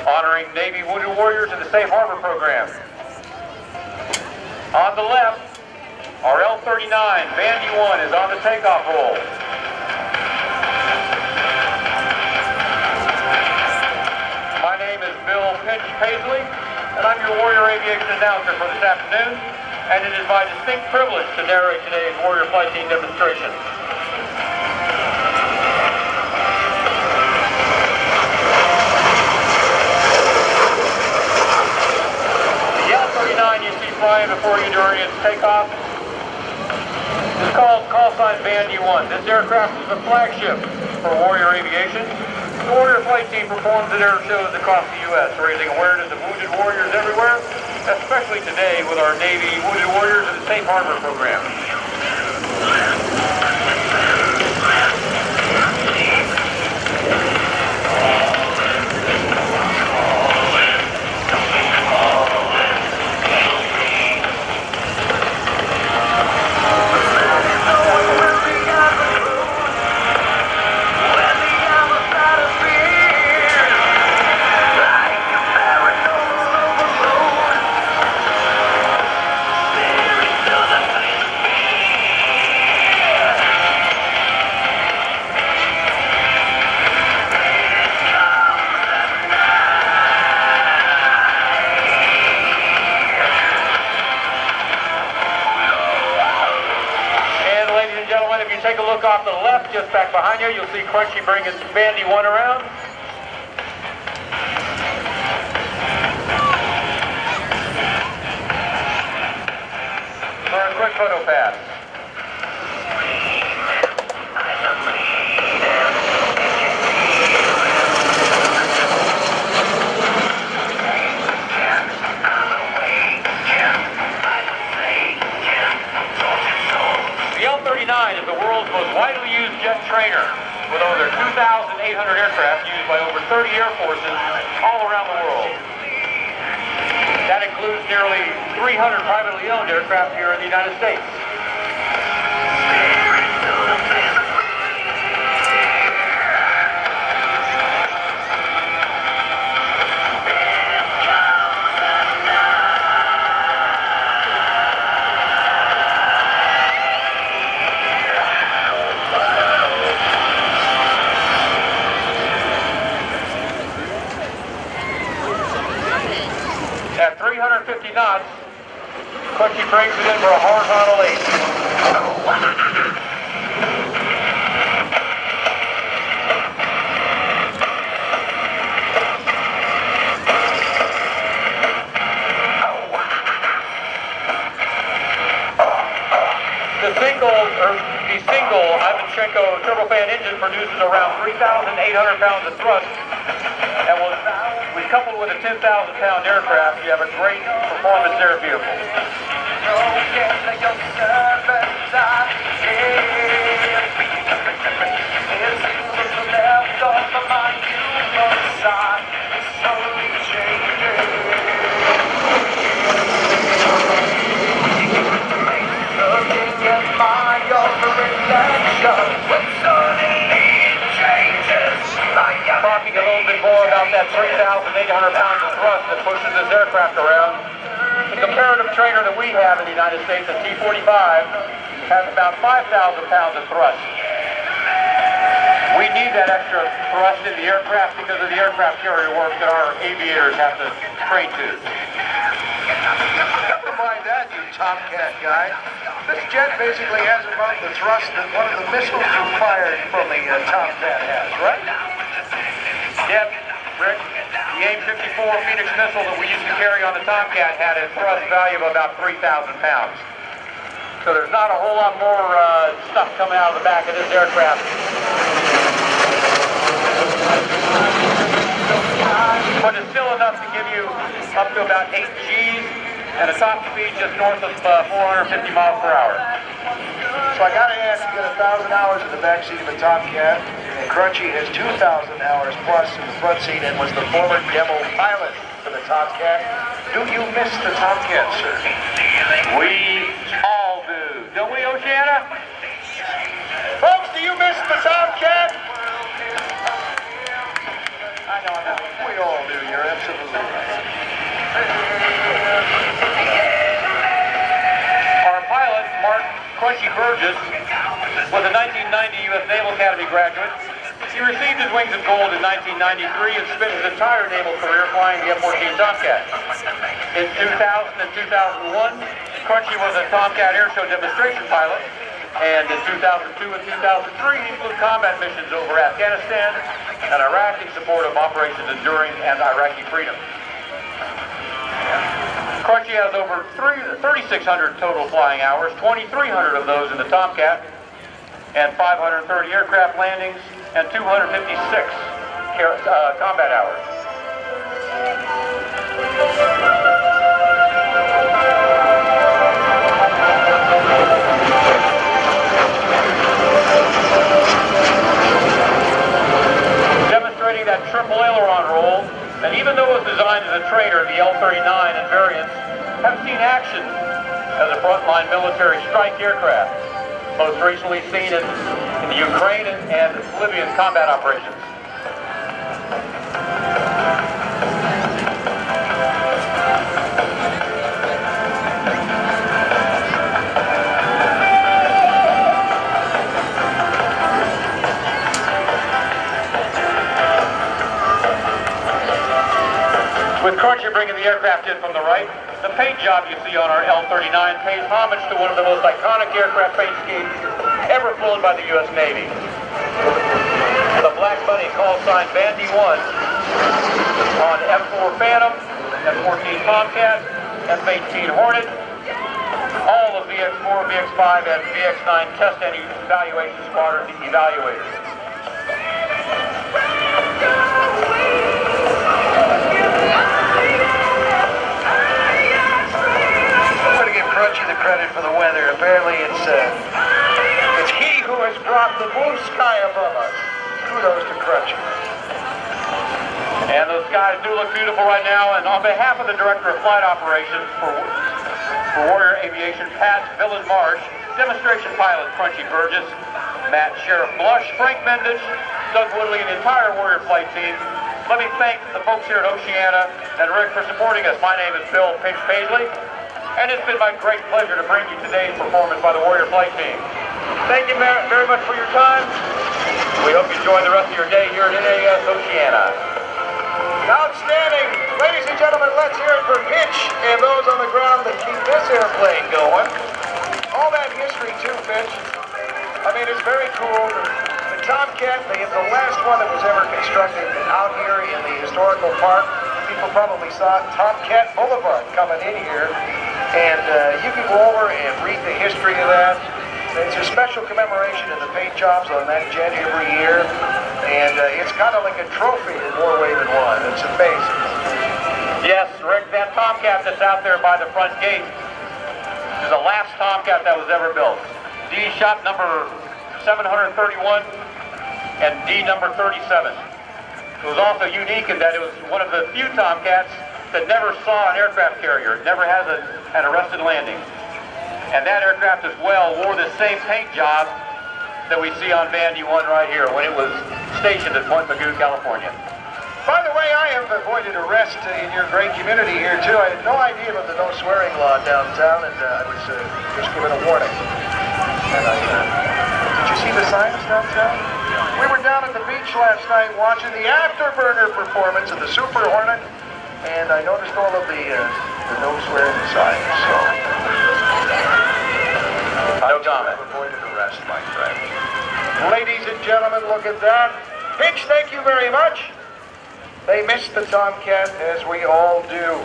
honoring Navy Wounded Warriors in the Safe Harbor program. On the left, our L-39 Bandy 1 is on the takeoff roll. My name is Bill Paisley, and I'm your Warrior Aviation announcer for this afternoon, and it is my distinct privilege to narrate today's Warrior Flight Team demonstration. The L-39 you see flying before you during its takeoff is called call sign Bandy 1. This aircraft is the flagship for Warrior Aviation. The Warrior Flight Team performs at air shows across the U.S., raising awareness of wounded warriors everywhere, especially today with our Navy Wounded Warriors in the Safe Harbor program. If you take a look off to the left, just back behind you, you'll see Crunchy bringing Bandy 1 around. For a quick photo pass. Is the world's most widely used jet trainer, with over 2,800 aircraft used by over 30 air forces all around the world. That includes nearly 300 privately owned aircraft here in the United States. At 350 knots, Crunchy brings it in for a horizontal 8. The single Ivanchenko turbofan engine produces around 3,800 pounds of thrust, and when coupled with a 10,000-pound aircraft, you have a great performance air vehicle. Talking a little bit more about that 3,800 pounds of thrust that pushes this aircraft around. The comparative trainer that we have in the United States, the T-45, has about 5,000 pounds of thrust. We need that extra thrust in the aircraft because of the aircraft carrier work that our aviators have to train to. Never mind that, you Tomcat guy. This jet basically has about the thrust that one of the missiles you fired from the Tomcat has, right? Yep, Rick. The AIM-54 Phoenix missile that we used to carry on the Tomcat had a thrust value of about 3,000 pounds. So there's not a whole lot more stuff coming out of the back of this aircraft. But it's still enough to give you up to about 8 Gs and a top speed just north of 450 miles per hour. So I gotta ask, you get 1,000 hours in the backseat of a Tomcat, and Crunchy has 2,000 hours plus in the front seat and was the former demo pilot for the Tomcat. Do you miss the Tomcat, sir? We all do. Don't we, Oceana? Folks, do you miss the Tomcat? I know. We all do. You're Crunchy Burgess was a 1990 U.S. Naval Academy graduate. He received his wings of gold in 1993 and spent his entire naval career flying the F-14 Tomcat. In 2000 and 2001, Crunchy was a Tomcat Airshow demonstration pilot, and in 2002 and 2003, he flew combat missions over Afghanistan and Iraq in support of Operations Enduring and Iraqi Freedom. Crunchy has over 3,600 total flying hours, 2,300 of those in the Tomcat, and 530 aircraft landings, and 256 combat hours. Demonstrating that triple aileron roll, and even though it was designed as a trainer, the L-39 and variants have seen action as a frontline military strike aircraft, most recently seen in the Ukraine and Libyan combat operations. With Crunchy bringing the aircraft in from the right, the paint job you see on our L-39 pays homage to one of the most iconic aircraft paint schemes ever flown by the U.S. Navy. The Black Bunny call sign Bandy 1 on F-4 Phantom, F-14 Tomcat, F-18 Hornet, all of VX-4, VX-5, and VX-9 test and evaluation squadron evaluators. Crunchy the credit for the weather. Apparently it's he who has brought the blue sky above us. Kudos to Crunchy. And those skies do look beautiful right now, and on behalf of the Director of Flight Operations for Warrior Aviation, Pat Villain Marsh, demonstration pilot Crunchy Burgess, Matt Sheriff Blush, Frank Mendich, Doug Woodley, and the entire Warrior flight team, let me thank the folks here at Oceana and Rick for supporting us. My name is Bill Pinch Paisley, and it's been my great pleasure to bring you today's performance by the Warrior Flight Team. Thank you very much for your time. We hope you enjoy the rest of your day here at NAS Oceana. Outstanding. Ladies and gentlemen, let's hear it for Pitch and those on the ground that keep this airplane going. All that history too, Pitch. I mean, it's very cool. The Tomcat, the last one that was ever constructed out here in the historical park, people probably saw Tomcat Boulevard coming in here. And you can go over and read the history of that. It's a special commemoration in the paint jobs on that jet every year. And it's kind of like a trophy in more ways than one. It's amazing. Yes, Rick, that Tomcat that's out there by the front gate is the last Tomcat that was ever built. D shop number 731 and D number 37. It was also unique in that it was one of the few Tomcats that never saw an aircraft carrier. It never has an arrested landing. And that aircraft as well wore the same paint job that we see on Bandy 1 right here when it was stationed at Point Mugu, California. By the way, I have avoided arrest in your great community here too. I had no idea about the no swearing law downtown, and I was just given a warning. And did you see the signs downtown? We were down at the beach last night watching the Afterburner performance of the Super Hornet, and I noticed all of the no swearing signs. So, no comment. Avoided arrest, my friend. Ladies and gentlemen, look at that. Pitch, thank you very much. They missed the Tomcat, as we all do.